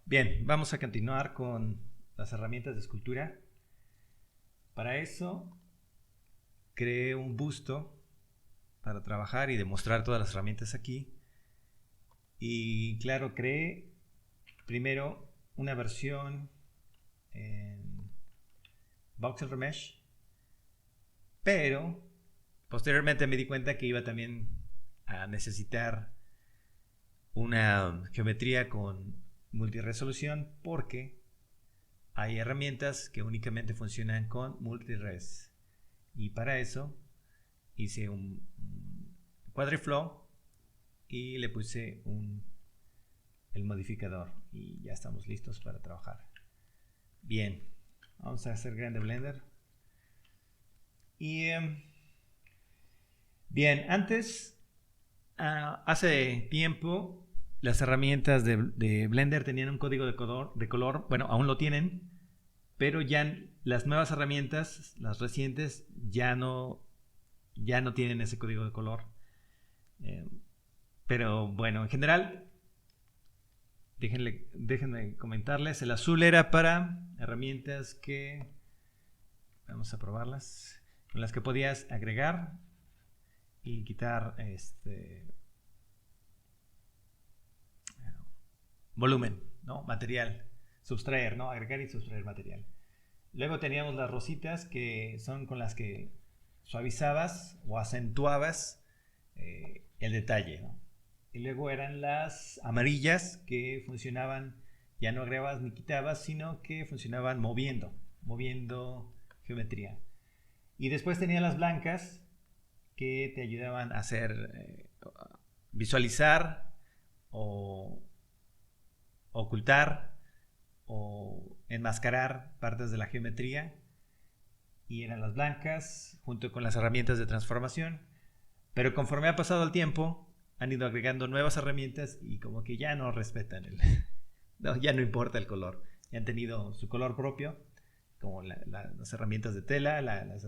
Bien, vamos a continuar con las herramientas de escultura. Para eso creé un busto para trabajar y demostrar todas las herramientas aquí. Y claro, creé primero una versión en Voxel Remesh, pero posteriormente me di cuenta que iba también a necesitar una geometría con multiresolución porque hay herramientas que únicamente funcionan con multires. Y para eso hice un quadriflow y le puse el modificador y ya estamos listos para trabajar. Bien, vamos a hacer grande Blender. Y bien, antes, hace tiempo, las herramientas de Blender tenían un código de color, bueno, aún lo tienen, pero ya las nuevas herramientas, las recientes, ya no tienen ese código de color. Pero bueno, en general, déjenme comentarles, el azul era para herramientas que, vamos a probarlas, con las que podías agregar y quitar volumen, ¿no? Material, sustraer, ¿no? Agregar y sustraer material. Luego teníamos las rositas, que son con las que suavizabas o acentuabas el detalle, ¿no? Y luego eran las amarillas, que funcionaban, ya no agregabas ni quitabas, sino que funcionaban moviendo geometría. Y después tenía las blancas, que te ayudaban a hacer, visualizar o ocultar o enmascarar partes de la geometría, y eran las blancas junto con las herramientas de transformación. Pero conforme ha pasado el tiempo, han ido agregando nuevas herramientas y como que ya no respetan no, ya no importa el color, ya han tenido su color propio, como las herramientas de tela,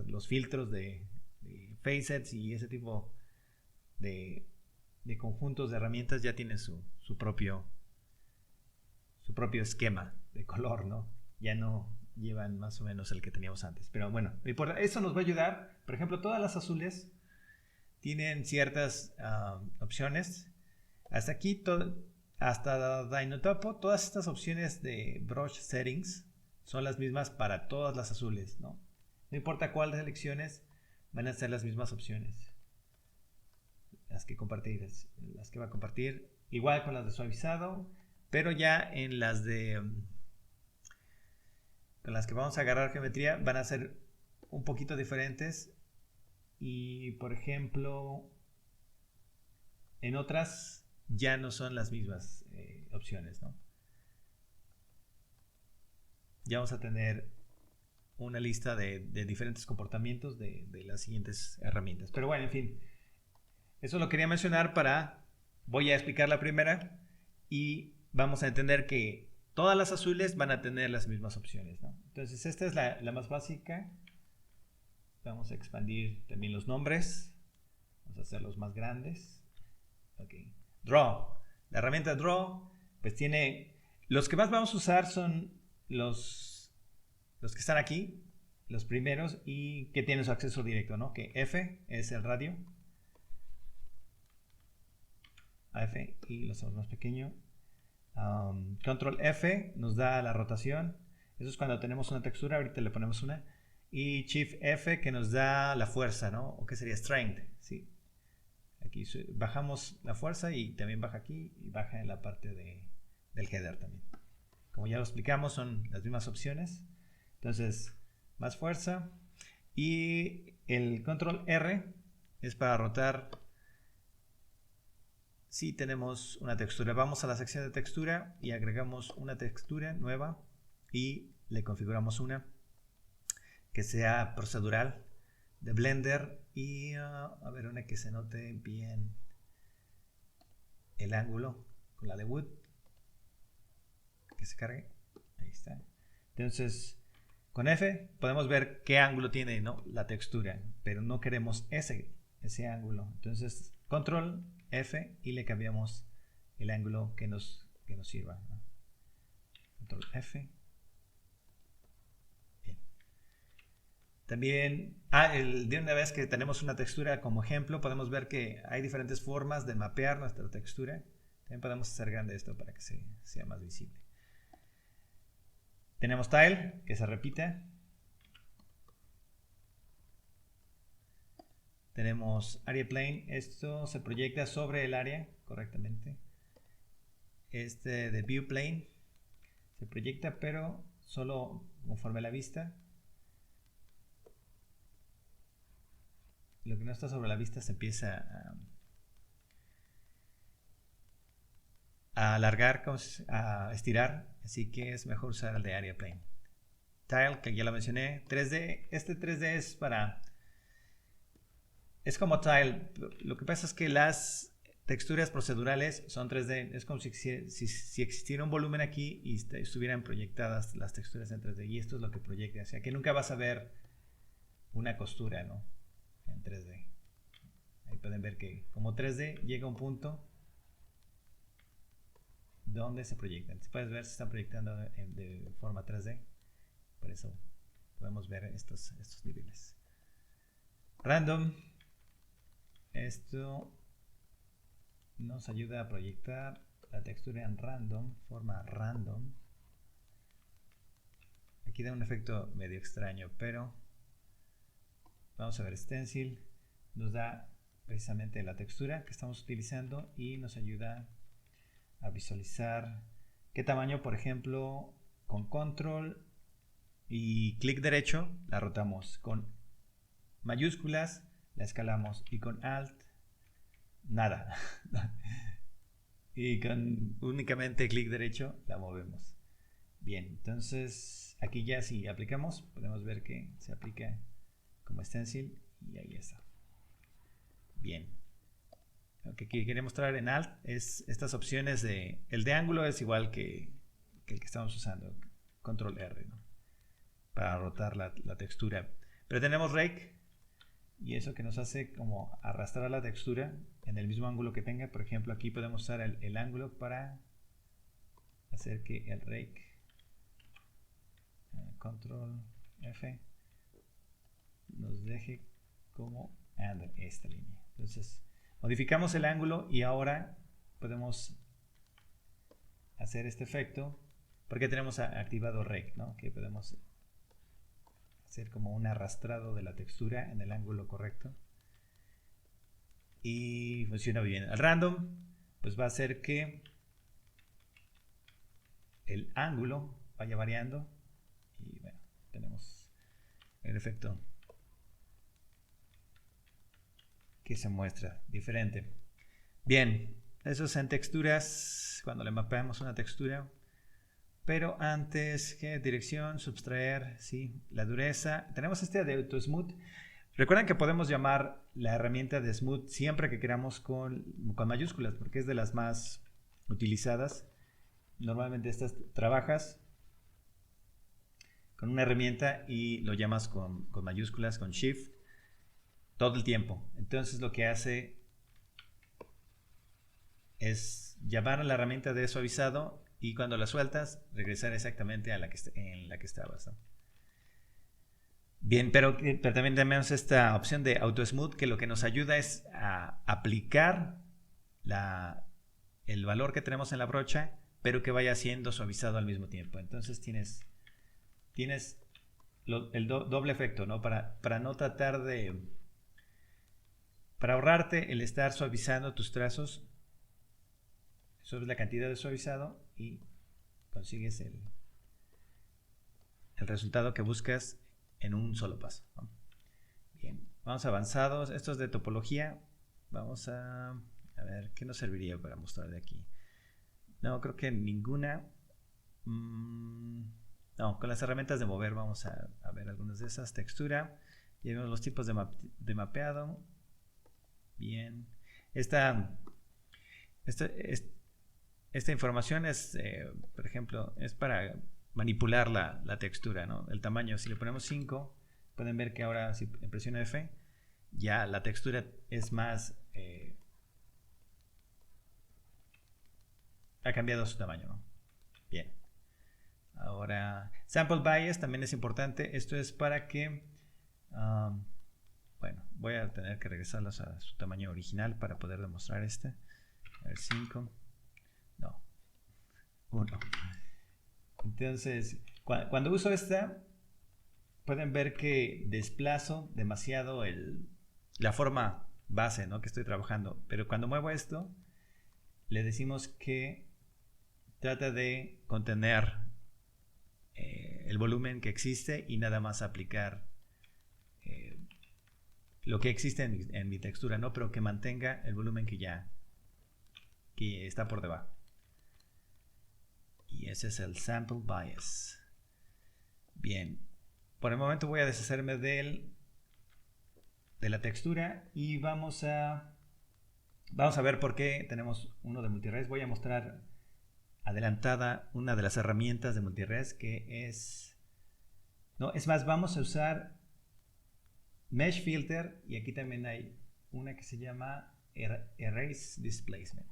los filtros de facets y ese tipo de conjuntos de herramientas ya tienen su propio esquema de color, ¿no? Ya no llevan más o menos el que teníamos antes. Pero bueno, eso nos va a ayudar. Por ejemplo, todas las azules tienen ciertas opciones. Hasta aquí, hasta Dinotopo, todas estas opciones de brush settings son las mismas para todas las azules, ¿no? No importa cuál selecciones, van a ser las mismas opciones. Las que va a compartir. Igual con las de suavizado, pero ya en las con las que vamos a agarrar geometría van a ser un poquito diferentes. Y por ejemplo, en otras ya no son las mismas opciones, ¿no? Ya vamos a tener una lista de diferentes comportamientos de las siguientes herramientas. Pero bueno, en fin, eso lo quería mencionar voy a explicar la primera y vamos a entender que todas las azules van a tener las mismas opciones, ¿no? Entonces esta es la más básica. Vamos a expandir también los nombres. Vamos a hacerlos más grandes. Okay. Draw. La herramienta Draw, pues tiene... Los que más vamos a usar son los que están aquí, los primeros, y que tienen su acceso directo, ¿no? Que F es el radio. F y los hacemos más pequeño. Control F nos da la rotación. Eso es cuando tenemos una textura. Ahorita le ponemos una. Y Shift F que nos da la fuerza, ¿no? O que sería Strength. Sí. Aquí bajamos la fuerza y también baja aquí y baja en la parte del header también. Como ya lo explicamos, son las mismas opciones. Entonces, más fuerza. Y el Control R es para rotar si tenemos una textura. Vamos a la sección de textura y agregamos una textura nueva y le configuramos una que sea procedural de Blender y a ver, una que se note bien el ángulo con la de Wood, que se cargue. Ahí está. Entonces con F podemos ver qué ángulo tiene, ¿no? La textura, pero no queremos ese ángulo. Entonces Control F y le cambiamos el ángulo que nos sirva, ¿no? Control F. Bien. También, de una vez que tenemos una textura como ejemplo, podemos ver que hay diferentes formas de mapear nuestra textura. También podemos hacer grande esto para que sea más visible. Tenemos Tile, que se repite. Tenemos Area Plane, esto se proyecta sobre el área correctamente. Este de View Plane se proyecta, pero solo conforme a la vista. Lo que no está sobre la vista se empieza a alargar, a estirar, así que es mejor usar el de Area Plane. Tile, que ya lo mencioné. 3D, este 3D es para... Es como Tile. Lo que pasa es que las texturas procedurales son 3D. Es como si existiera un volumen aquí y estuvieran proyectadas las texturas en 3D. Y esto es lo que proyecta. O sea que nunca vas a ver una costura, ¿no? En 3D. Ahí pueden ver que como 3D llega a un punto donde se proyectan. Puedes ver si están proyectando de forma 3D. Por eso podemos ver estos niveles. Random. Esto nos ayuda a proyectar la textura en random, forma random. Aquí da un efecto medio extraño, pero vamos a ver stencil. Nos da precisamente la textura que estamos utilizando y nos ayuda a visualizar qué tamaño, por ejemplo, con control y clic derecho la rotamos, con mayúsculas la escalamos y con alt nada. Y con únicamente clic derecho la movemos. Bien, entonces aquí ya si aplicamos podemos ver que se aplica como stencil y ahí está. Bien. Lo que quería mostrar en alt es estas opciones de... El de ángulo es igual que el que estamos usando, control R, ¿no? Para rotar la textura. Pero tenemos rake y eso que nos hace como arrastrar la textura en el mismo ángulo que tenga. Por ejemplo, aquí podemos usar el ángulo para hacer que el rake, control F, nos deje como en esta línea. Entonces modificamos el ángulo y ahora podemos hacer este efecto porque tenemos activado rake, ¿no? Que podemos hacer como un arrastrado de la textura en el ángulo correcto y funciona bien. El random pues va a hacer que el ángulo vaya variando y bueno, tenemos el efecto que se muestra diferente. Bien, eso es en texturas cuando le mapeamos una textura. Pero antes, ¿qué? Dirección, subtraer, sí, la dureza. Tenemos este de Auto Smooth. Recuerden que podemos llamar la herramienta de Smooth siempre que queramos con mayúsculas, porque es de las más utilizadas. Normalmente estas trabajas con una herramienta y lo llamas con mayúsculas, con Shift, todo el tiempo. Entonces lo que hace es llamar a la herramienta de suavizado y cuando la sueltas, regresar exactamente a en la que estabas, ¿no? Bien, pero también tenemos esta opción de Auto Smooth que lo que nos ayuda es a aplicar el valor que tenemos en la brocha, pero que vaya siendo suavizado al mismo tiempo. Entonces tienes el doble efecto, ¿no? Para no tratar de... Para ahorrarte el estar suavizando tus trazos, subes la cantidad de suavizado y consigues el resultado que buscas en un solo paso, ¿no? Bien, vamos avanzados. Esto es de topología. Vamos a ver qué nos serviría para mostrar de aquí. No, creo que ninguna. No, con las herramientas de mover vamos a ver algunas de esas. Textura. Ya vemos los tipos de mapeado. Bien. Esta información es, por ejemplo, es para manipular la textura, ¿no? El tamaño. Si le ponemos 5, pueden ver que ahora si presiono F, ya la textura es más... ha cambiado su tamaño, ¿no? Bien. Ahora, sample bias también es importante. Esto es para que, bueno, voy a tener que regresarlos a su tamaño original para poder demostrar este. A ver, 5. No, 1. Entonces, cuando uso esta, pueden ver que desplazo demasiado la forma base, ¿no?, que estoy trabajando. Pero cuando muevo esto, le decimos que trata de contener el volumen que existe y nada más aplicar lo que existe en mi textura, ¿no? Pero que mantenga el volumen que está por debajo. Y ese es el sample bias. Bien, por el momento voy a deshacerme de la textura y vamos a ver por qué tenemos uno de multires. Voy a mostrar adelantada una de las herramientas de multires, que es... No, es más, vamos a usar Mesh Filter, y aquí también hay una que se llama Erase Displacement.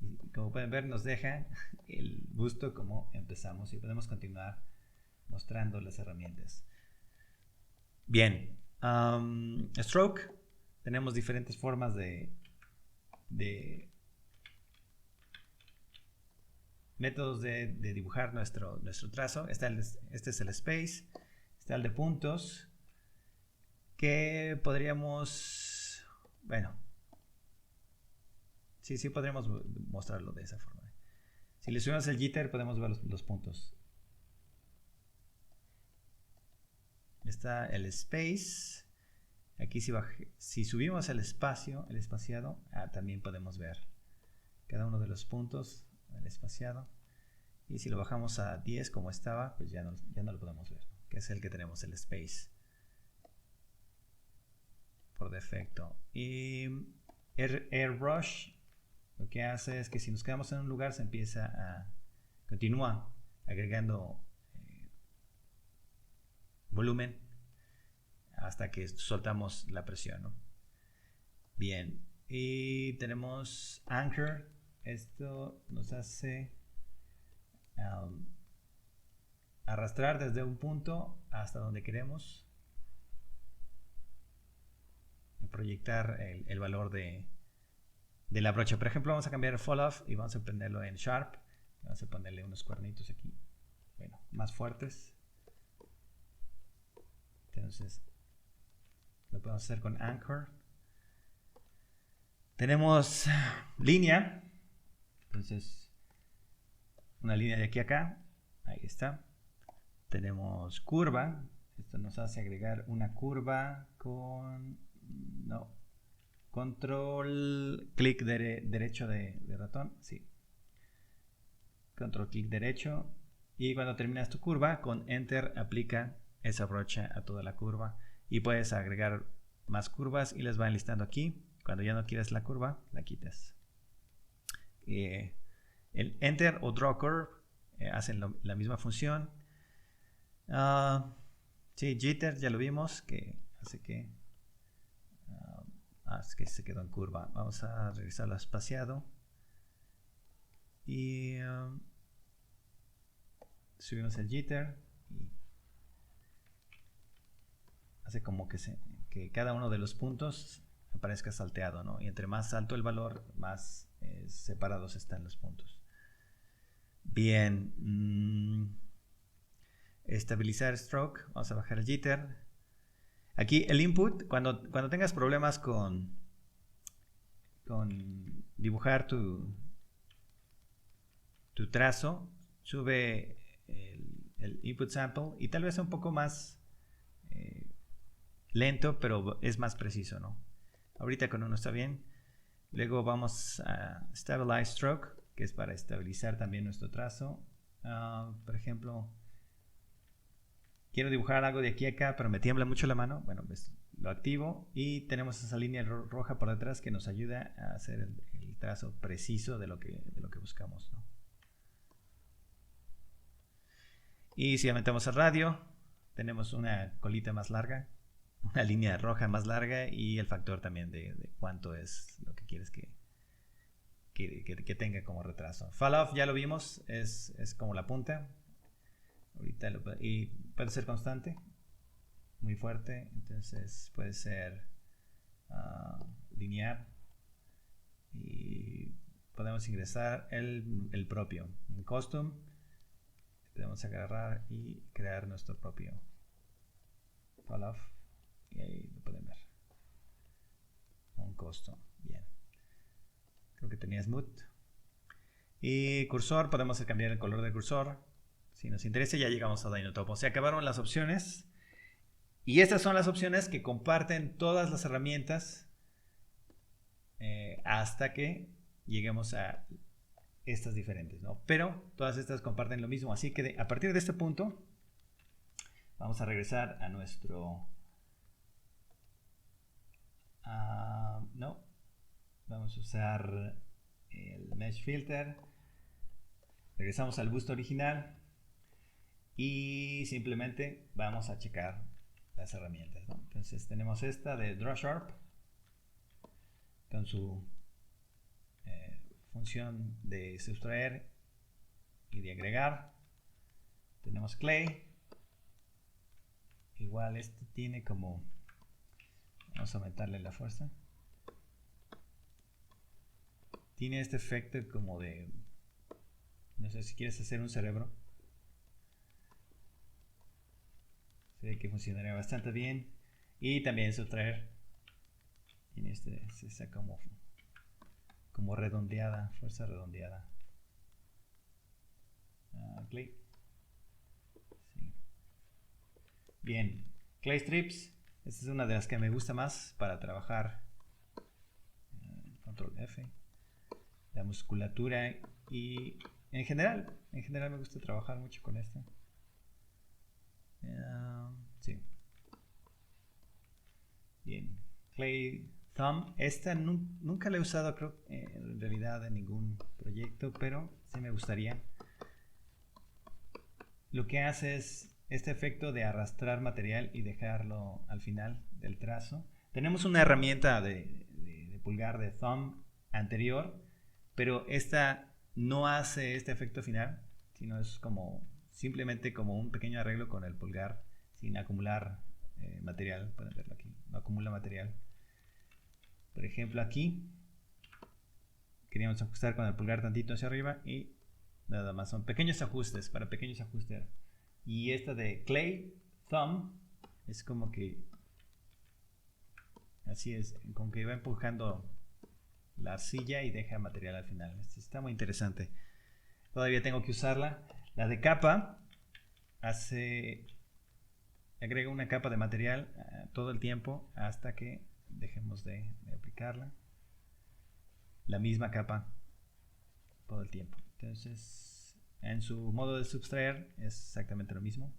Y como pueden ver, nos deja el busto como empezamos y podemos continuar mostrando las herramientas. Bien, Stroke, tenemos diferentes formas de métodos de dibujar nuestro trazo. Este es el space, está el de puntos, que podríamos, bueno, sí podríamos mostrarlo de esa forma. Si le subimos el jitter, podemos ver los puntos. Está el space. Aquí si subimos el espaciado, también podemos ver cada uno de los puntos, el espaciado. Y si lo bajamos a 10 como estaba, pues ya no lo podemos ver, que es el que tenemos, el space, por defecto. Y Airbrush lo que hace es que si nos quedamos en un lugar, continúa agregando volumen hasta que soltamos la presión, ¿no? Bien, y tenemos Anchor. Esto nos hace arrastrar desde un punto hasta donde queremos y proyectar el valor de la brocha. Por ejemplo, vamos a cambiar el fall off y vamos a ponerlo en Sharp. Vamos a ponerle unos cuernitos aquí, bueno, más fuertes. Entonces lo podemos hacer con Anchor. Tenemos línea, entonces una línea de aquí a acá, ahí está. Tenemos curva, esto nos hace agregar una curva con control clic derecho de ratón, sí, control clic derecho, y cuando terminas tu curva, con enter aplica esa brocha a toda la curva y puedes agregar más curvas y las va enlistando aquí. Cuando ya no quieres la curva, la quitas. El enter o draw curve hacen la misma función. Sí, jitter ya lo vimos, que hace que es que se quedó en curva. Vamos a revisarlo espaciado y subimos el jitter y hace como que cada uno de los puntos aparezca salteado, ¿no? Y entre más alto el valor, más separados están los puntos. Bien, estabilizar stroke, vamos a bajar el jitter. Aquí el input, cuando tengas problemas con dibujar tu trazo, sube el input sample y tal vez un poco más lento, pero es más preciso, ¿no? Ahorita con uno está bien. Luego vamos a Stabilize Stroke, que es para estabilizar también nuestro trazo. Por ejemplo, quiero dibujar algo de aquí a acá, pero me tiembla mucho la mano. Bueno, pues lo activo y tenemos esa línea roja por detrás que nos ayuda a hacer el trazo preciso de lo que buscamos, ¿no? Y si aumentamos el radio, tenemos una colita más larga, una línea roja más larga y el factor también de cuánto es lo que quieres que tenga como retraso. Fall off ya lo vimos, es como la punta. Ahorita y puede ser constante, muy fuerte, entonces puede ser lineal y podemos ingresar el propio. En custom podemos agarrar y crear nuestro propio fall off y ahí lo pueden ver. Un custom, bien. Creo que tenía smooth. Y cursor, podemos cambiar el color del cursor. Si nos interesa, ya llegamos a Dynotop. Se acabaron las opciones. Y estas son las opciones que comparten todas las herramientas hasta que lleguemos a estas diferentes, ¿no? Pero todas estas comparten lo mismo. Así que a partir de este punto, vamos a regresar a nuestro... no. Vamos a usar el Mesh Filter. Regresamos al busto original. Y simplemente vamos a checar las herramientas, ¿no? Entonces tenemos esta de Draw Sharp con su función de sustraer y de agregar. Tenemos Clay. Igual este tiene como... Vamos a aumentarle la fuerza. Tiene este efecto como de... No sé si quieres hacer un cerebro. Se ve que funcionaría bastante bien. Y también sustraer. Tiene este, se saca como redondeada, fuerza redondeada. Clay. Sí. Bien, Clay Strips. Esta es una de las que me gusta más para trabajar. Control F. La musculatura y en general me gusta trabajar mucho con esta. Sí. Bien. Clay Thumb. Esta nunca la he usado, creo, en realidad en ningún proyecto, pero sí me gustaría. Lo que hace es este efecto de arrastrar material y dejarlo al final del trazo. Tenemos una herramienta de pulgar de thumb anterior, pero esta no hace este efecto final, sino es como simplemente como un pequeño arreglo con el pulgar sin acumular material. Pueden verlo aquí, no acumula material. Por ejemplo, aquí queríamos ajustar con el pulgar tantito hacia arriba y nada más, son pequeños ajustes para pequeños ajustes. Y esta de Clay Thumb es como que así es, como que va empujando la arcilla y deja material al final. Esto está muy interesante. Todavía tengo que usarla. La de capa agrega una capa de material todo el tiempo hasta que dejemos de aplicarla. La misma capa todo el tiempo. Entonces, en su modo de subtraer es exactamente lo mismo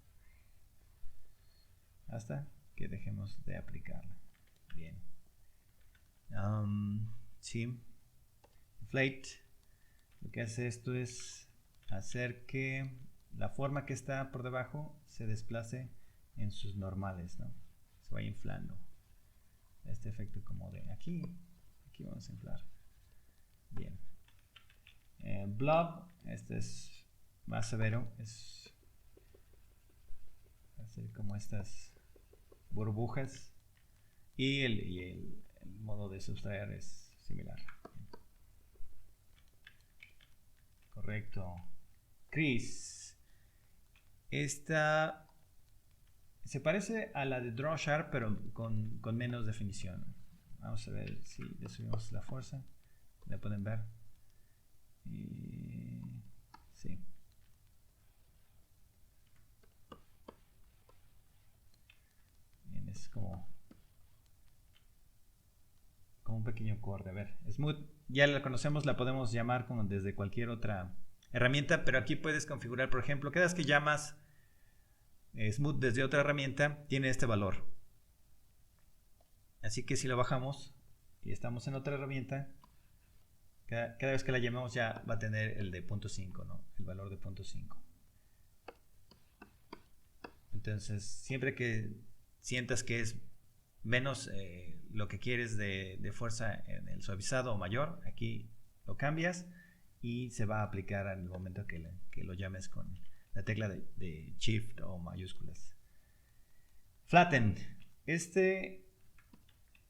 hasta que dejemos de aplicarla. Bien. Sí. Inflate. Lo que hace esto es hacer que la forma que está por debajo se desplace en sus normales, ¿no? Se vaya inflando. Este efecto como de aquí vamos a inflar. Bien. Blob, este es más severo, es hacer como estas burbujas y el modo de sustraer es similar. Correcto. Crease. Esta se parece a la de Draw Sharp, pero con menos definición. Vamos a ver si le subimos la fuerza. La pueden ver. Y sí. Bien, es como un pequeño corte. A ver, Smooth, ya la conocemos, la podemos llamar como desde cualquier otra herramienta, pero aquí puedes configurar, por ejemplo, cada vez que llamas Smooth desde otra herramienta, tiene este valor. Así que si lo bajamos y estamos en otra herramienta, cada vez que la llamemos ya va a tener el de 0.5, ¿no? El valor de 0.5. Entonces, siempre que sientas que es menos lo que quieres de fuerza en el suavizado o mayor, aquí lo cambias y se va a aplicar en el momento que lo llames con la tecla de Shift o mayúsculas. Flatten.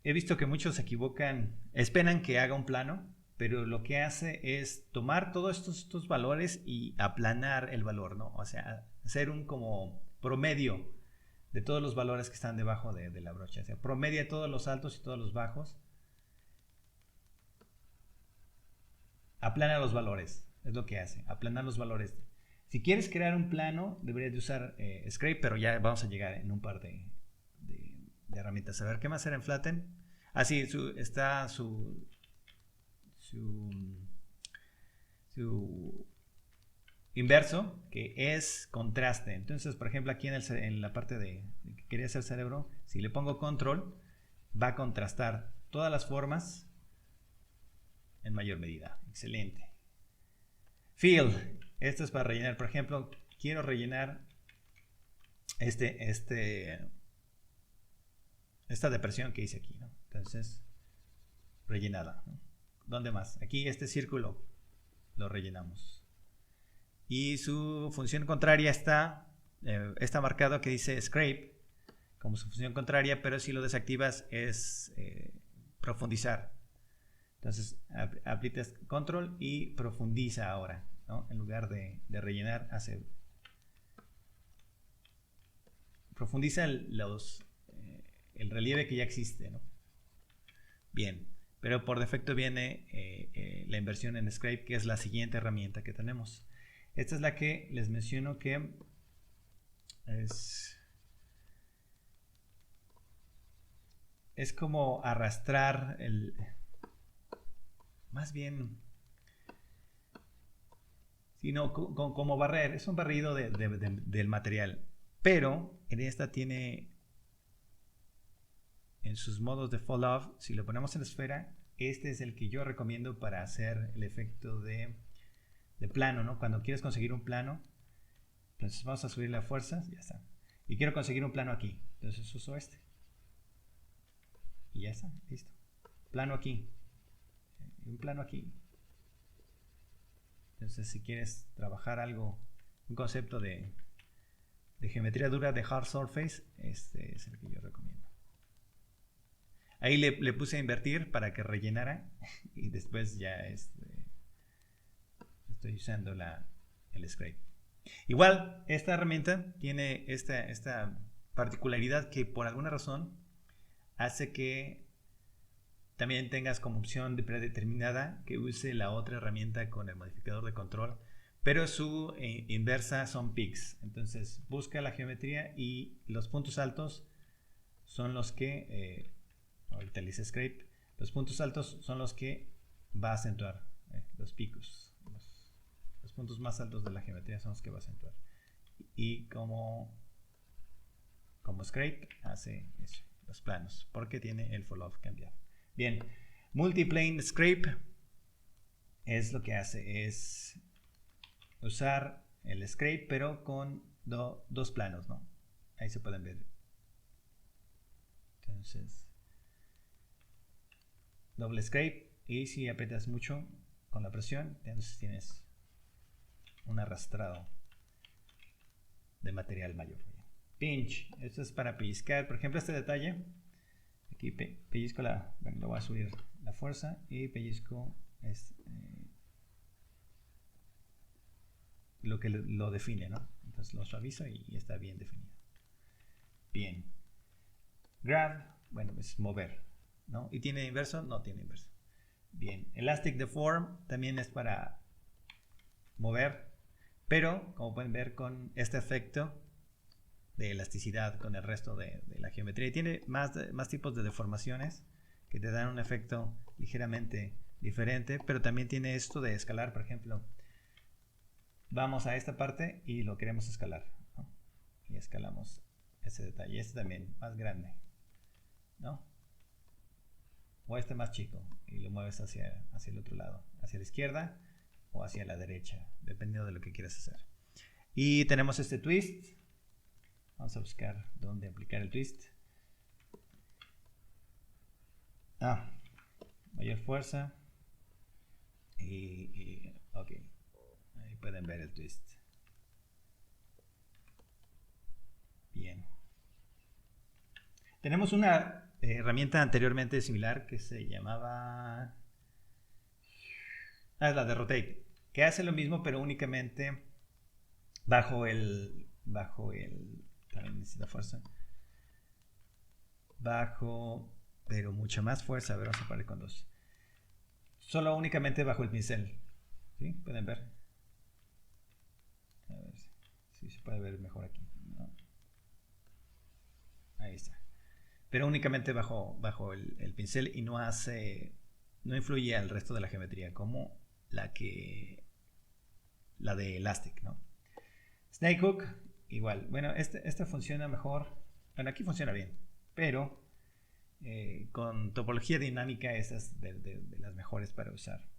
He visto que muchos se equivocan, esperan que haga un plano, pero lo que hace es tomar todos estos valores y aplanar el valor, ¿no? O sea, hacer un como promedio de todos los valores que están debajo de la brocha. O sea, promedia todos los altos y todos los bajos. Aplana los valores, es lo que hace, aplanar los valores. Si quieres crear un plano, deberías de usar Scrape, pero ya vamos a llegar en un par de herramientas. A ver, ¿qué más era en Flatten? Ah, sí, está su inverso, que es contraste. Entonces, por ejemplo, aquí en la parte de que quería hacer cerebro, si le pongo control, va a contrastar todas las formas en mayor medida. Excelente. Fill. Esto es para rellenar. Por ejemplo, quiero rellenar esta depresión que hice aquí, ¿no? Entonces, rellenada, ¿no? ¿Dónde más? Aquí este círculo lo rellenamos. Y su función contraria está marcado que dice Scrape como su función contraria, pero si lo desactivas es profundizar. Entonces aprietas control y profundiza ahora, ¿no? En lugar de rellenar, profundiza el relieve que ya existe, ¿no? Bien, pero por defecto viene la inversión en Scrape, que es la siguiente herramienta que tenemos. Esta es la que les menciono que es como arrastrar más bien, sino como barrer, es un barrido del material, pero en esta tiene en sus modos de fall off, si lo ponemos en esfera, este es el que yo recomiendo para hacer el efecto de plano, ¿no? Cuando quieres conseguir un plano, entonces vamos a subir la fuerza, ya está. Y quiero conseguir un plano aquí, entonces uso este. Y ya está, listo. Plano aquí. Un plano aquí. Entonces si quieres trabajar algo, un concepto de geometría dura de hard surface, este es el que yo recomiendo. Ahí le puse a invertir para que rellenara y después ya estoy usando el Scrape. Igual, esta herramienta tiene esta particularidad que por alguna razón hace que también tengas como opción de predeterminada que use la otra herramienta con el modificador de control, pero su inversa son peaks. Entonces busca la geometría y los puntos altos son los que ahorita le hice Scrape, los puntos altos son los que va a acentuar, los picos, los puntos más altos de la geometría son los que va a acentuar. Y como Scrape hace eso, los planos, porque tiene el fall off cambiado. Bien, multiplane Scrape es lo que hace, es usar el Scrape pero con dos planos, ¿no? Ahí se pueden ver. Entonces doble Scrape, y si aprietas mucho con la presión, entonces tienes un arrastrado de material mayor. Pinch, esto es para pellizcar, por ejemplo este detalle, aquí pellizco lo voy a subir la fuerza y pellizco lo que lo define, ¿no? Entonces lo suavizo y está bien definido. Bien. Grab, bueno, es mover, ¿no? ¿Y tiene inverso? No tiene inverso. Bien, Elastic Deform también es para mover, pero como pueden ver con este efecto de elasticidad con el resto de la geometría. Y tiene más tipos de deformaciones que te dan un efecto ligeramente diferente, pero también tiene esto de escalar, por ejemplo. Vamos a esta parte y lo queremos escalar, ¿no? Y escalamos ese detalle. Este también, más grande, ¿no? O este más chico y lo mueves hacia el otro lado, hacia la izquierda o hacia la derecha, dependiendo de lo que quieras hacer. Y tenemos este twist. Vamos a buscar dónde aplicar el twist. Mayor fuerza. Ok, ahí pueden ver el twist. Tenemos una herramienta anteriormente similar que se llamaba... es la de Rotate, que hace lo mismo pero únicamente bajo el... también necesita fuerza. Bajo, pero mucha más fuerza. A ver, vamos a parar con dos. Solo únicamente bajo el pincel. ¿Sí? ¿Pueden ver? A ver si se puede ver mejor aquí. ¿No? Ahí está. Pero únicamente bajo el pincel y no influye al resto de la geometría como la de Elastic, ¿no? Snakehook, igual. Bueno, este funciona mejor. Bueno, aquí funciona bien, pero con topología dinámica esa es de las mejores para usar.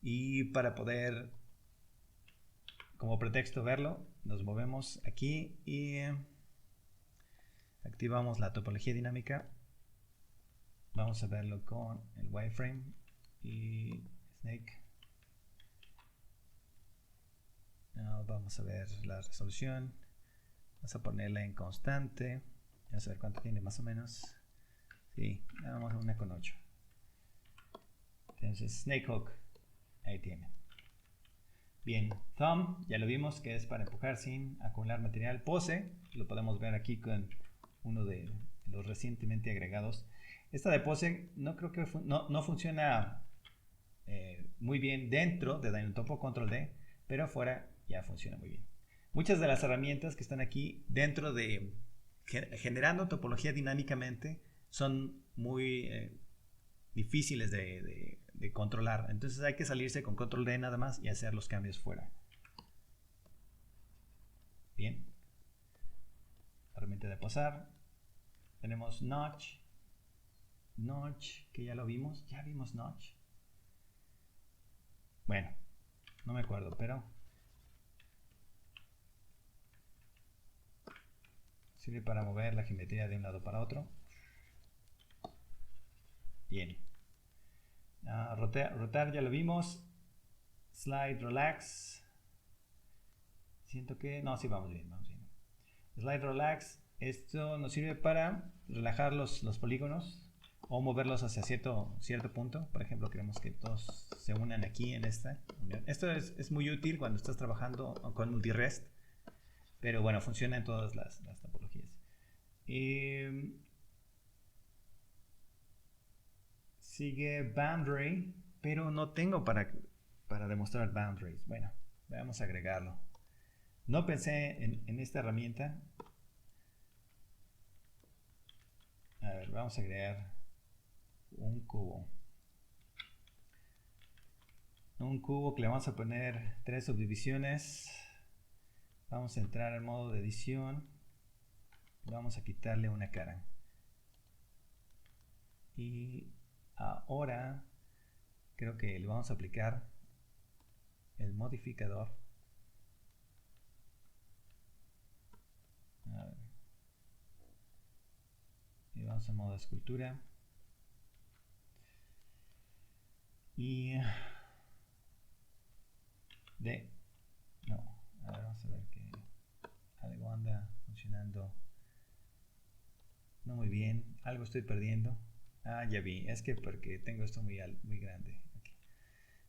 Y para poder, como pretexto, verlo, nos movemos aquí y activamos la topología dinámica. Vamos a verlo con el wireframe y Snake. Vamos a ver la resolución. Vamos a ponerla en constante. Vamos a ver cuánto tiene más o menos. Sí, vamos a 1,8. Entonces, Snakehook, ahí tiene. Bien, Thumb, ya lo vimos que es para empujar sin acumular material. Pose, lo podemos ver aquí con uno de los recientemente agregados. Esta de Pose no creo que no funciona muy bien dentro de Dyntopo Control D, pero afuera ya funciona muy bien. Muchas de las herramientas que están aquí dentro de generando topología dinámicamente son muy difíciles de controlar. Entonces hay que salirse con Control D nada más y hacer los cambios fuera. Bien. Herramienta de posar. Tenemos Notch. Notch, que ya lo vimos. Ya vimos Notch. Bueno, no me acuerdo, pero sirve para mover la geometría de un lado para otro. Bien. Rotar ya lo vimos. Slide, relax. Siento que... no, sí, vamos bien, vamos bien. Slide, relax. Esto nos sirve para relajar los polígonos o moverlos hacia cierto punto. Por ejemplo, queremos que todos se unan aquí en esta unión. Esto es muy útil cuando estás trabajando con multirest, pero bueno, funciona en todas las topologías. Sigue boundary, pero no tengo para demostrar boundaries. Bueno, vamos a agregarlo. No pensé en esta herramienta. A ver, vamos a agregar un cubo. Un cubo que le vamos a poner 3 subdivisiones. Vamos a entrar al modo de edición. Vamos a quitarle una cara. Y ahora creo que le vamos a aplicar el modificador. A ver. Y vamos a modo de escultura. Y no, a ver, vamos a ver que algo anda funcionando no muy bien, algo estoy perdiendo. Ya vi, es que porque tengo esto muy grande. Okay.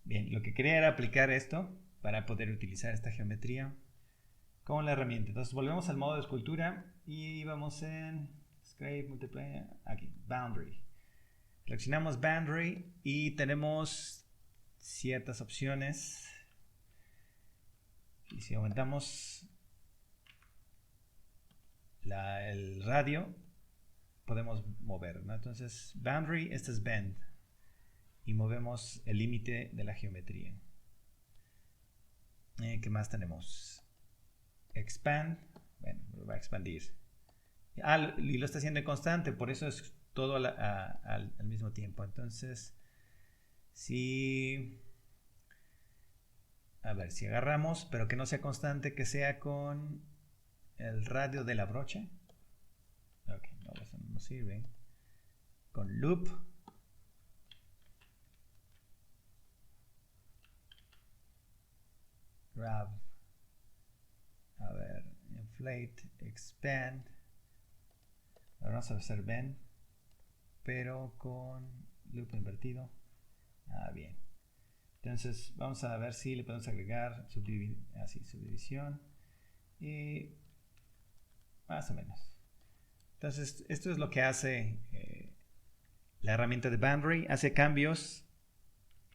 Bien, lo que quería era aplicar esto para poder utilizar esta geometría con la herramienta. Entonces volvemos al modo de escultura y vamos en Scrape, Multiply, aquí, Boundary. Seleccionamos Boundary y tenemos ciertas opciones. Y si aumentamos el radio, podemos mover, ¿no? Entonces, boundary, este es bend. Y movemos el límite de la geometría. ¿Qué más tenemos? Expand. Bueno, va a expandir. Y lo está haciendo en constante, por eso es todo al mismo tiempo. Entonces, a ver, si agarramos, pero que no sea constante, que sea con el radio de la brocha. Ok, no, eso no nos sirve. Con loop. Grab. A ver, inflate, expand. Ahora vamos a hacer bend, pero con loop invertido. Bien. Entonces vamos a ver si le podemos agregar subdivisión y más o menos. Entonces esto es lo que hace la herramienta de Boundary. Hace cambios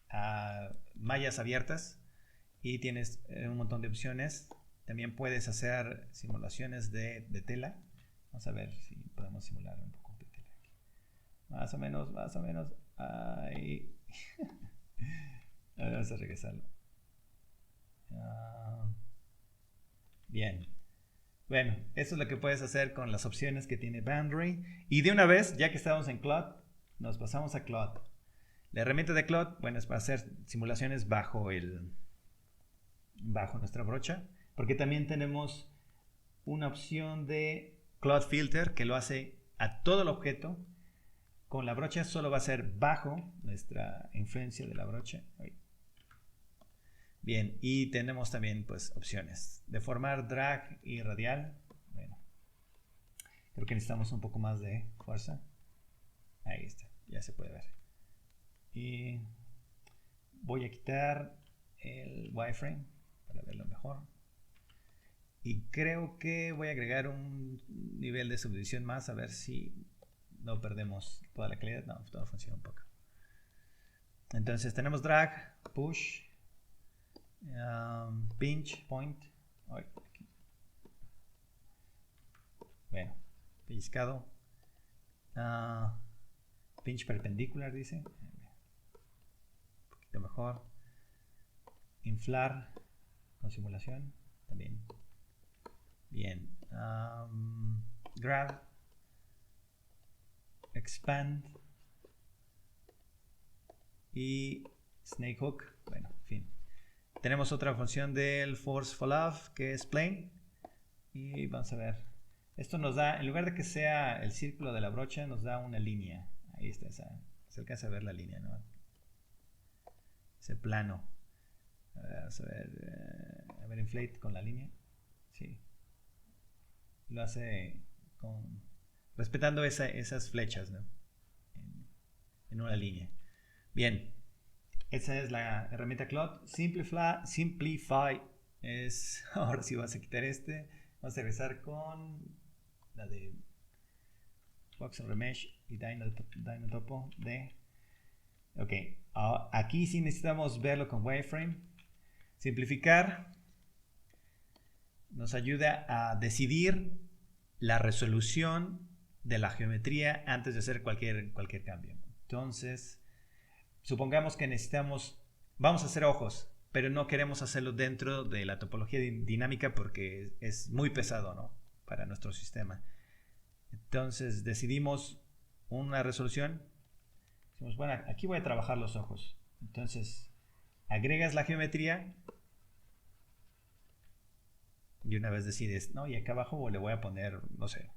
a mallas abiertas y tienes un montón de opciones. También puedes hacer simulaciones de tela. Vamos a ver si podemos simular un poco de tela aquí. Más o menos. Ahí. Vamos a regresarlo. Bien. Bueno, eso es lo que puedes hacer con las opciones que tiene Boundary. Y de una vez, ya que estamos en Claude, nos pasamos a Claude. La herramienta de Claude, bueno, es para hacer simulaciones bajo nuestra brocha, porque también tenemos una opción de Claude Filter que lo hace a todo el objeto. Con la brocha solo va a ser bajo nuestra influencia de la brocha. Bien, y tenemos también pues opciones. Deformar, drag y radial. Bueno, creo que necesitamos un poco más de fuerza. Ahí está, ya se puede ver. Y voy a quitar el wireframe para verlo mejor. Y creo que voy a agregar un nivel de subdivisión más a ver si no perdemos toda la calidad. No, todo funciona un poco. Entonces tenemos drag, push, pinch, point. Bueno, pellizcado. Pinch perpendicular dice. Un poquito mejor. Inflar con simulación también. Bien. Grab. Expand. Y snake hook. Bueno, en fin. Tenemos otra función del force fall off que es plane. Y vamos a ver. Esto nos da, en lugar de que sea el círculo de la brocha, nos da una línea. Ahí está, se alcanza a ver la línea, ¿no? Ese plano. Vamos a ver, inflate con la línea. Sí. Lo hace respetando esas flechas, ¿no? En una línea. Bien. Esa es la herramienta Claude. Simplify es. Ahora sí vas a quitar este. Vamos a regresar con la de Voxel Remesh y Dynotopo de. Ok. Aquí sí necesitamos verlo con wireframe. Simplificar nos ayuda a decidir la resolución de la geometría antes de hacer cualquier cambio. Entonces, supongamos que vamos a hacer ojos, pero no queremos hacerlo dentro de la topología dinámica porque es muy pesado, ¿no? Para nuestro sistema. Entonces decidimos una resolución. Decimos, bueno, aquí voy a trabajar los ojos. Entonces agregas la geometría y una vez decides, no, y acá abajo le voy a poner, no sé,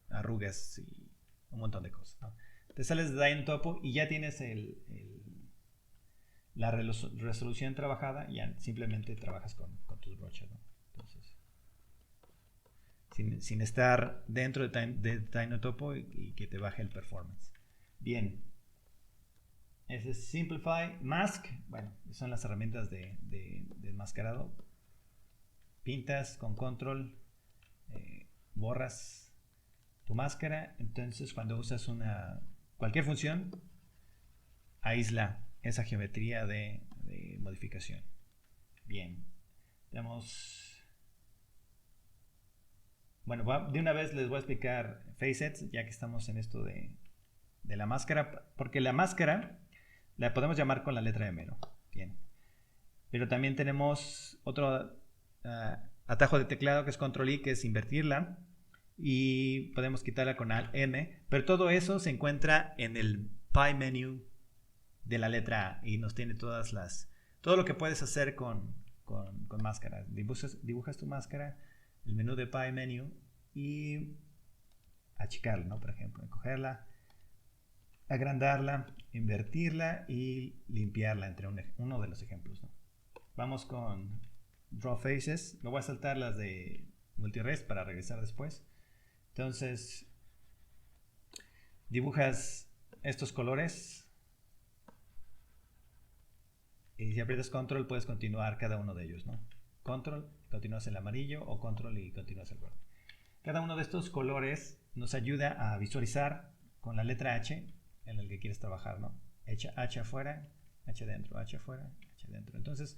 arrugas y un montón de cosas, ¿no? Te sales de Dynotopo y ya tienes la resolución trabajada, y ya simplemente trabajas con tus brochas, ¿no? Entonces, sin estar dentro de Dynotopo y que te baje el performance. Bien. Ese es Simplify. Mask, bueno, son las herramientas de enmascarado. Pintas con control, borras tu máscara. Entonces cuando usas cualquier función, aísla esa geometría de modificación. Bien, tenemos. Bueno, de una vez les voy a explicar facets, ya que estamos en esto de la máscara, porque la máscara la podemos llamar con la letra M, ¿no? Bien. Pero también tenemos otro atajo de teclado que es Control I, que es invertirla, y podemos quitarla con Alt M, pero todo eso se encuentra en el Pie Menu de la letra A y nos tiene todo lo que puedes hacer con máscara. Dibujas tu máscara, el menú de Pie Menu y achicarla, ¿no? Por ejemplo, cogerla, agrandarla, invertirla y limpiarla entre uno de los ejemplos, ¿no? Vamos con Draw Faces. Me voy a saltar las de Multirest para regresar después. Entonces, dibujas estos colores y si aprietas control puedes continuar cada uno de ellos, ¿no? Control, continúas el amarillo, o control y continúas el verde. Cada uno de estos colores nos ayuda a visualizar con la letra H en el que quieres trabajar, ¿no? H afuera, H dentro, H afuera, H dentro. Entonces,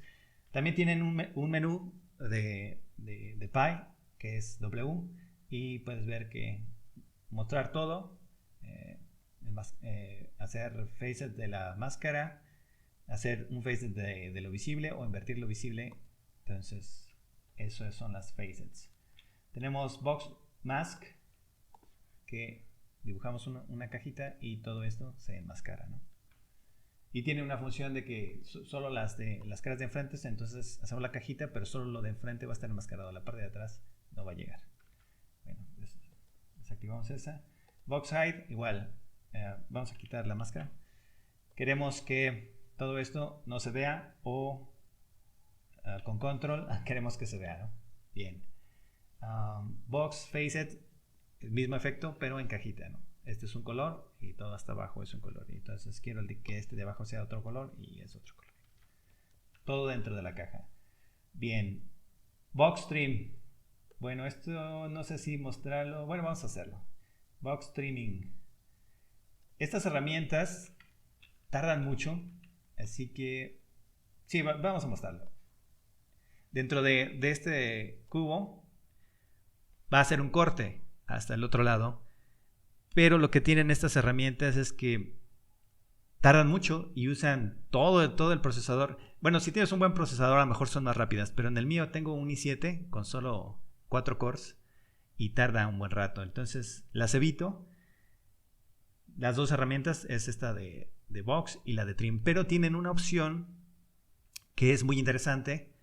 también tienen un menú de Pi, que es W, y puedes ver que mostrar todo, hacer facet de la máscara, hacer un facet de lo visible o invertir lo visible. Entonces, eso son las facets. Tenemos Box Mask, que dibujamos una cajita y todo esto se enmascara, ¿no? Y tiene una función de que solo las caras de enfrente, entonces hacemos la cajita, pero solo lo de enfrente va a estar enmascarado, la parte de atrás no va a llegar. Bueno, desactivamos esa. Box Hide, igual, vamos a quitar la máscara. Queremos que todo esto no se vea o con control queremos que se vea, ¿no? Bien. Box Facet, el mismo efecto, pero en cajita, ¿no? Este es un color y todo hasta abajo es un color. Entonces quiero que este de abajo sea otro color y es otro color. Todo dentro de la caja. Bien. Box Trim. Bueno, esto no sé si mostrarlo. Bueno, vamos a hacerlo. Box Trimming. Estas herramientas tardan mucho, así que sí, vamos a mostrarlo. Dentro de este cubo va a ser un corte hasta el otro lado, pero lo que tienen estas herramientas es que tardan mucho y usan todo el procesador. Bueno, si tienes un buen procesador a lo mejor son más rápidas, pero en el mío tengo un i7 con solo 4 cores y tarda un buen rato, entonces las evito. Las dos herramientas es esta de Box y la de Trim, pero tienen una opción que es muy interesante.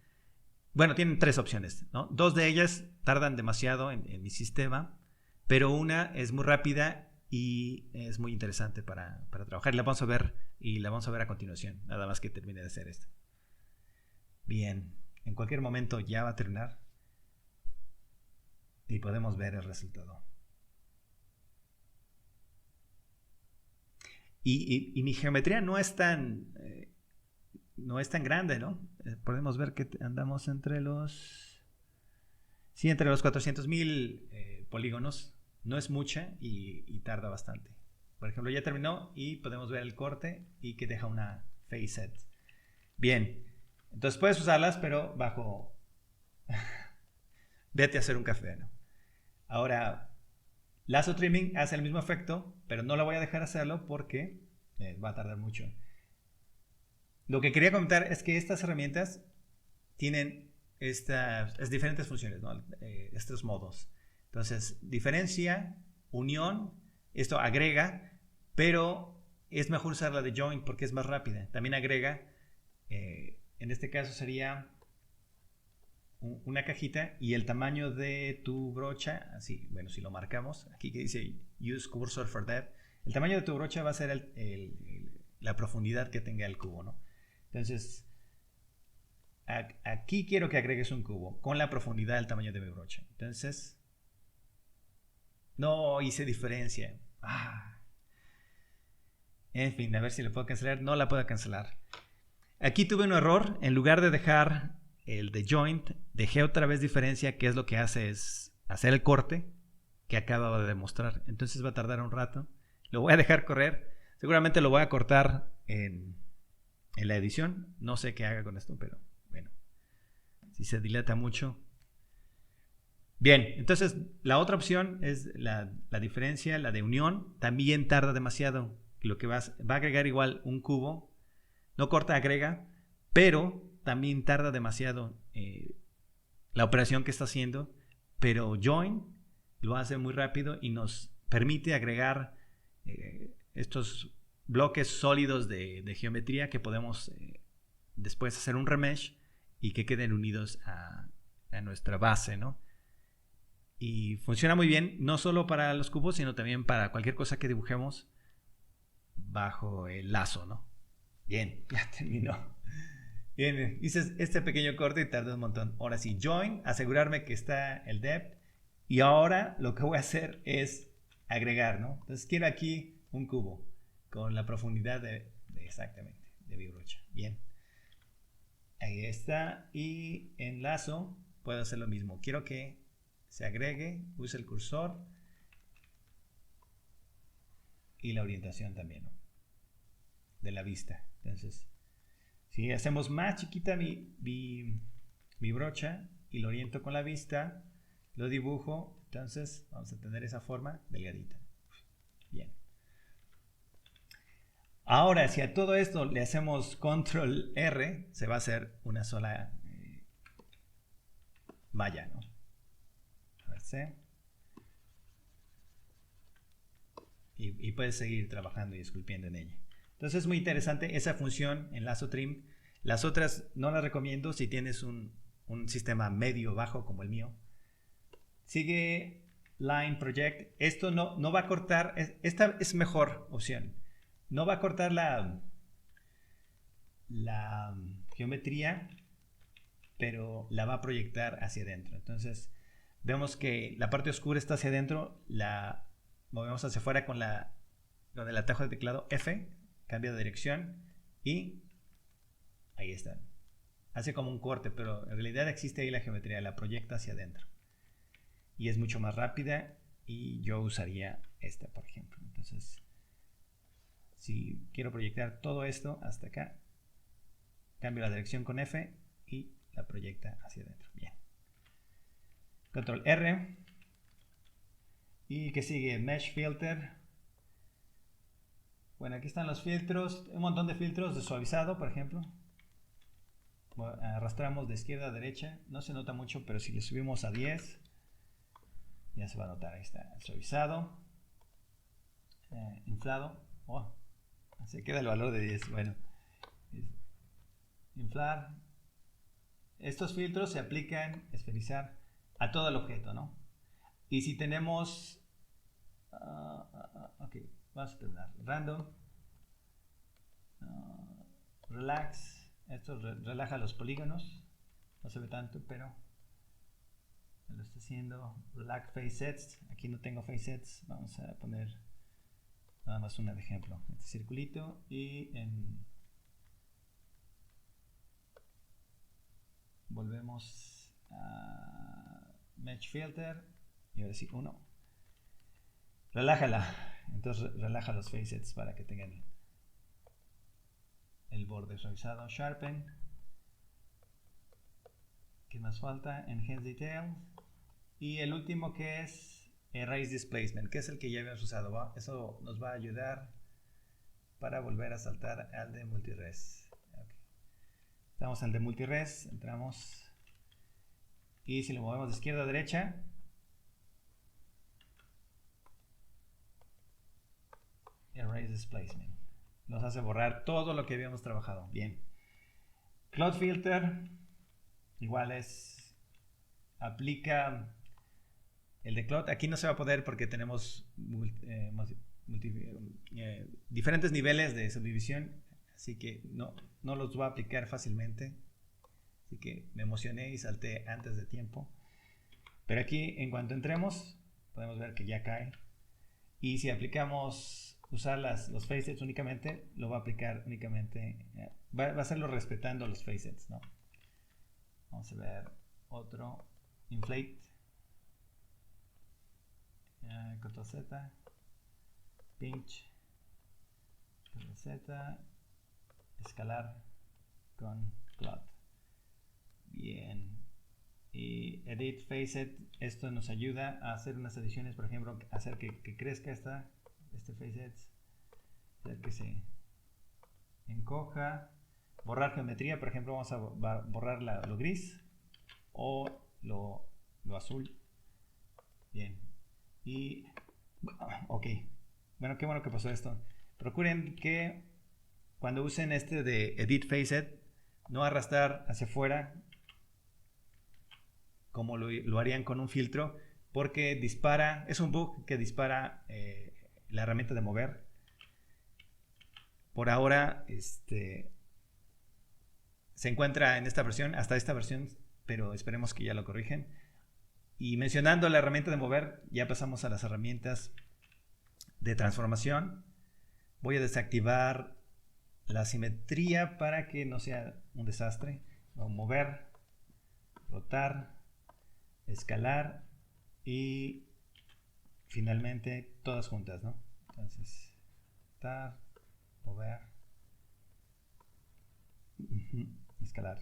Bueno, tienen 3 opciones, ¿no? 2 de ellas tardan demasiado en mi sistema, pero una es muy rápida y es muy interesante para trabajar. La vamos a ver y la vamos a ver a continuación, nada más que termine de hacer esto. Bien, en cualquier momento ya va a terminar y podemos ver el resultado. Y mi geometría no es tan grande, ¿no? Podemos ver que andamos entre los 400,000 polígonos. No es mucha y tarda bastante. Por ejemplo, ya terminó y podemos ver el corte y que deja una facet. Bien, entonces puedes usarlas, pero bajo... Vete a hacer un café, ¿no? Ahora, Lasso Trimming hace el mismo efecto, pero no la voy a dejar hacerlo porque va a tardar mucho. Lo que quería comentar es que estas herramientas tienen estas diferentes funciones, ¿no? Estos modos. Entonces, diferencia, unión, esto agrega, pero es mejor usar la de join porque es más rápida. También agrega, en este caso sería una cajita y el tamaño de tu brocha, así, bueno, si lo marcamos, aquí que dice Use Cursor for Depth, el tamaño de tu brocha va a ser la profundidad que tenga el cubo, ¿no? Entonces, aquí quiero que agregues un cubo con la profundidad del tamaño de mi brocha. Entonces, no hice diferencia. En fin, a ver si le puedo cancelar. No la puedo cancelar. Aquí tuve un error. En lugar de dejar el de joint, dejé otra vez diferencia, que es lo que hace es hacer el corte que acababa de demostrar. Entonces va a tardar un rato. Lo voy a dejar correr. Seguramente lo voy a cortar en la edición. No sé qué haga con esto, pero bueno. Si se dilata mucho. Bien, entonces la otra opción es la diferencia, la de unión. También tarda demasiado. Lo que va a agregar igual un cubo. No corta, agrega, pero también tarda demasiado la operación que está haciendo. Pero join lo hace muy rápido y nos permite agregar estos bloques sólidos de geometría que podemos después hacer un remesh y que queden unidos a nuestra base, ¿no? Y funciona muy bien, no solo para los cubos, sino también para cualquier cosa que dibujemos bajo el lazo, ¿no? Bien, ya terminó. Bien, hice este pequeño corte y tardé un montón. Ahora sí, join, asegurarme que está el depth Y ahora lo que voy a hacer es agregar, ¿no? Entonces quiero aquí un cubo con la profundidad exactamente, de mi brocha. Bien. Ahí está. Y en lazo puedo hacer lo mismo. Quiero que se agregue, use el cursor y la orientación también, ¿no? De la vista. Entonces, si hacemos más chiquita mi brocha y lo oriento con la vista, lo dibujo, entonces vamos a tener esa forma delgadita. Bien. Ahora, si a todo esto le hacemos control R, se va a hacer una sola malla, ¿no? A ver, C. Y puedes seguir trabajando y esculpiendo en ella. Entonces es muy interesante esa función en Lasso Trim. Las otras no las recomiendo si tienes un sistema medio bajo como el mío. Sigue Line Project. Esto no va a cortar, esta es mejor opción. No va a cortar la geometría, pero la va a proyectar hacia adentro. Entonces vemos que la parte oscura está hacia adentro, la movemos hacia afuera con el atajo de teclado F, cambia de dirección y ahí está. Hace como un corte, pero en realidad existe ahí la geometría, la proyecta hacia adentro. Y es mucho más rápida y yo usaría esta, por ejemplo. Entonces, si quiero proyectar todo esto hasta acá, cambio la dirección con F y la proyecta hacia adentro. Bien. Control R. ¿Y qué sigue? Mesh Filter. Bueno, aquí están los filtros. Un montón de filtros de suavizado, por ejemplo. Arrastramos de izquierda a derecha. No se nota mucho, pero si le subimos a 10, ya se va a notar. Ahí está el suavizado. Inflado. Oh, se queda el valor de 10. Bueno. Inflar. Estos filtros se aplican, esferizar, a todo el objeto, ¿no? Y si tenemos... ok, vamos a terminar. Random. Relax. Esto relaja los polígonos. No se ve tanto, pero me lo está haciendo. Relax Face Sets. Aquí no tengo Face Sets. Vamos a poner nada más una de ejemplo. Este circulito y volvemos a Mesh Filter. Y ahora sí, uno. Relájala. Entonces relaja los facets para que tengan el borde suavizado. Sharpen. ¿Qué más falta? Enhance Detail. Y el último que es Erase Displacement, que es el que ya habíamos usado, ¿va? Eso nos va a ayudar para volver a saltar al de Multires. Okay. Estamos al de Multires, entramos y si lo movemos de izquierda a derecha, Erase Displacement. Nos hace borrar todo lo que habíamos trabajado. Bien. Cloud Filter, igual aplica el de Cloud. Aquí no se va a poder porque tenemos diferentes niveles de subdivisión, así que no los va a aplicar fácilmente. Así que me emocioné y salté antes de tiempo. Pero aquí, en cuanto entremos, podemos ver que ya cae. Y si aplicamos usar los facets únicamente, lo va a aplicar únicamente, va a hacerlo respetando los facets, ¿no? Vamos a ver otro, Inflate, Ctrl Z, Pinch, Ctrl Z, escalar con Cloud. Bien. Y Edit Facet, esto nos ayuda a hacer unas ediciones, por ejemplo, hacer que crezca este facet, hacer que se encoja, borrar geometría, por ejemplo, vamos a borrar lo gris o lo azul. Bien. Y ok, bueno, qué bueno que pasó esto. Procuren que cuando usen este de Edit Facet, no arrastrar hacia afuera como lo harían con un filtro, porque dispara, es un bug que dispara la herramienta de mover. Por ahora se encuentra en esta versión, hasta esta versión, pero esperemos que ya lo corrigen. Y mencionando la herramienta de mover, ya pasamos a las herramientas de transformación. Voy a desactivar la simetría para que no sea un desastre. Voy a mover, rotar, escalar y finalmente todas juntas, ¿no? Entonces, rotar, mover, escalar.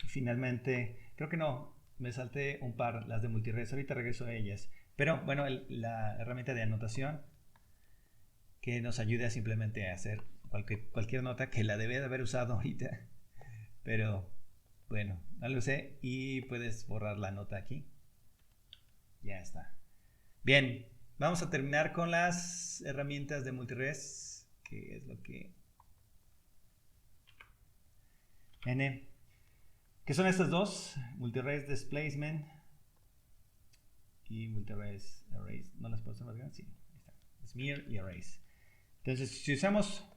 Finalmente, creo que no, me salté un par, las de multired, ahorita regreso a ellas. Pero bueno, la herramienta de anotación que nos ayuda simplemente a hacer cualquier nota que la debe de haber usado ahorita. Pero bueno, no lo sé y puedes borrar la nota aquí. Ya está. Bien, vamos a terminar con las herramientas de multires, que es lo que... N. ¿Qué son estas dos? Multires Displacement y Multires Erase. ¿No las puedo hacer más grandes? Sí, ahí está. Smear y Erase. Entonces, si usamos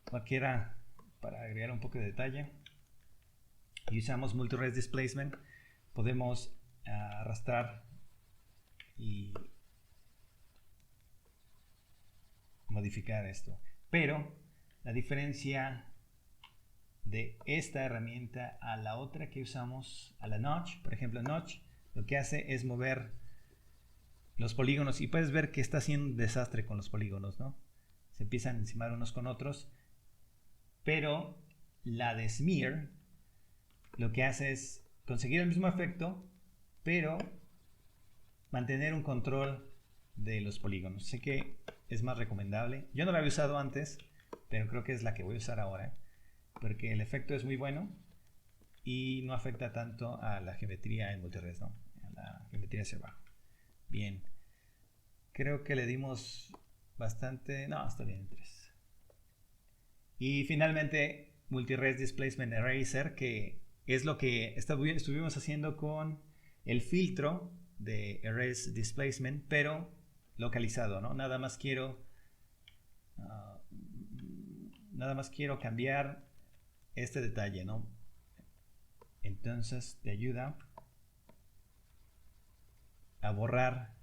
cualquiera para agregar un poco de detalle y usamos Multires Displacement, podemos arrastrar y modificar esto. Pero la diferencia de esta herramienta a la otra que usamos, a la Notch, por ejemplo, Notch lo que hace es mover los polígonos y puedes ver que está haciendo un desastre con los polígonos, ¿no? Se empiezan a encimar unos con otros, pero la de Smear lo que hace es conseguir el mismo efecto, pero mantener un control de los polígonos. Sé que es más recomendable. Yo no la había usado antes, pero creo que es la que voy a usar ahora, porque el efecto es muy bueno y no afecta tanto a la geometría en multired, ¿no? A la geometría hacia abajo. Bien. Creo que le dimos bastante... No, está bien, 3. Y finalmente, Multired Displacement Eraser, que es lo que estuvimos haciendo con el filtro de Erase Displacement, pero localizado, ¿no? Nada más quiero cambiar este detalle, ¿no? Entonces te ayuda a borrar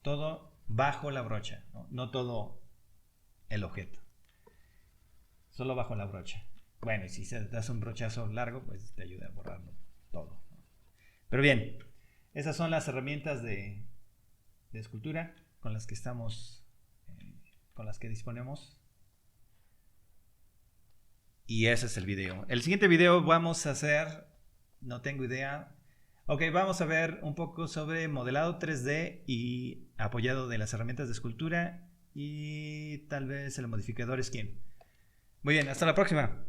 todo bajo la brocha, ¿no? No todo el objeto, solo bajo la brocha. Bueno, y si se das un brochazo largo, pues te ayuda a borrarlo todo, ¿no? Pero bien, esas son las herramientas de escultura con las que estamos, con las que disponemos. Y ese es el video. El siguiente video vamos a hacer, no tengo idea. Ok, vamos a ver un poco sobre modelado 3D y apoyado de las herramientas de escultura y tal vez el modificador Skin. Muy bien, hasta la próxima.